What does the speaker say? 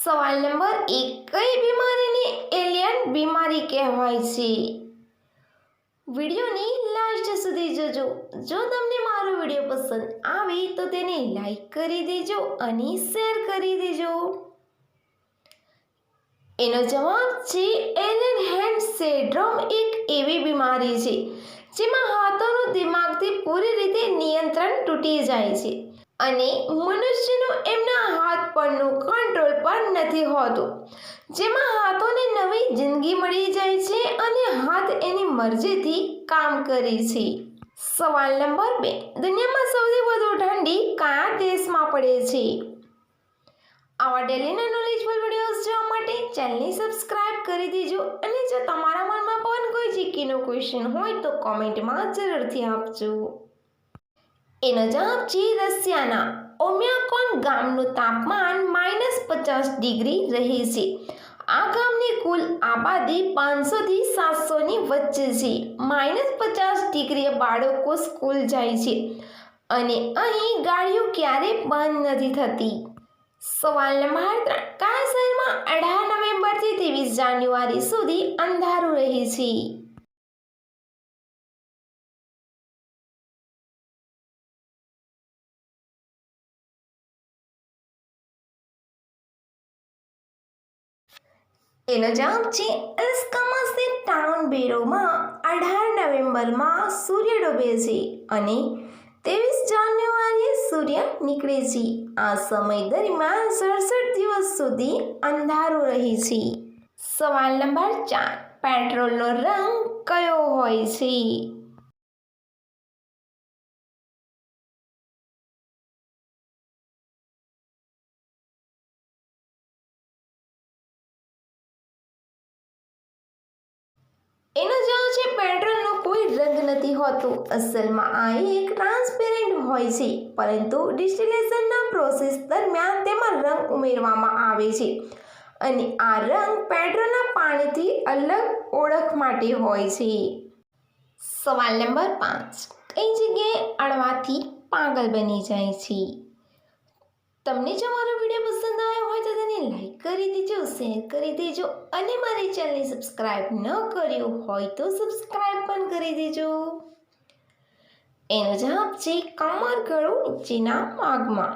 સવાલ નંબર 1, કઈ બીમારીને એલિયન બીમારી કહેવાય છે? વિડીયોની લાસ્ટ સુધી જોજો. જો તમને મારો વિડીયો પસંદ આવે તો તેને લાઈક કરી દેજો અને શેર કરી દેજો. એનો જવાબ છે એલિયન હેન્ડ સિન્ડ્રોમ. એક એવી બીમારી છે જેમાં હાથોનું દિમાગથી પૂરી રીતે નિયંત્રણ તૂટી જાય છે અને મનુષ્યનું એમના હાથ પરનું કંટ્રોલ પણ નથી હોતું, જેમાં હાથોને નવી જિંદગી મળી જાય છે અને હાથ એની મરજીથી કામ કરે છે. સવાલ નંબર 2, દુનિયામાં સૌથી વધુ ઠંડી કયા દેશમાં પડે છે? આવા ડેલીના નોલેજફુલ વિડીયોઝ જોવા માટે ચેનલને સબસ્ક્રાઇબ કરી દેજો અને જો તમારા મનમાં પણ કોઈ જીકેનો ક્વેશ્ચન હોય તો કોમેન્ટમાં જરૂરથી આપજો. એનો જવાબ છે રશિયાના ઓમ્યાકોન ગામનું તાપમાન -50 ડિગ્રી રહે છે. આ ગામની કુલ આબાદી 500થી 700ની વચ્ચે છે. -50 ડિગ્રીએ બાળકો સ્કૂલ જાય છે અને અહીં ગાડીઓ ક્યારેય બંધ નથી થતી. સવાલ નંબર 3, કયા શહેરમાં 18 નવેમ્બરથી 23 જાન્યુઆરી સુધી અંધારું રહે છે? એનો જવાબ છે અલાસ્કામાં સેન્ટ ટાઉન બેરોમાં 18 નવેમ્બરમાં સૂર્ય ડૂબે છે અને 23 જાન્યુઆરીએ સૂર્ય નીકળે છે. આ સમય દરમિયાન 67 દિવસ સુધી અંધારું રહે છે. સવાલ નંબર 4, પેટ્રોલનો રંગ કયો હોય છે? એનો જવાબ છે પેટ્રોલનો કોઈ રંગ નથી હોતો. અસલમાં આ એક ટ્રાન્સપેરન્ટ હોય છે, પરંતુ ડિસ્ટિલેશનના પ્રોસેસ દરમિયાન તેમાં રંગ ઉમેરવામાં આવે છે અને આ રંગ પેટ્રોલના પાણીથી અલગ ઓળખ માટે હોય છે. સવાલ નંબર 5, કઈ જગ્યાએ અડવાથી પાગલ બની જાય છે? તમને જો મારો વિડીયો પસંદ આવ્યો હોય તો તેને લાઈક કરી દેજો, શેર કરી દેજો અને મારી ચેનલને સબસ્ક્રાઇબ ન કર્યું હોય તો સબસ્ક્રાઇબ પણ કરી દેજો. એનો જવાબ છે કમર ગળું નીચેના ભાગમાં.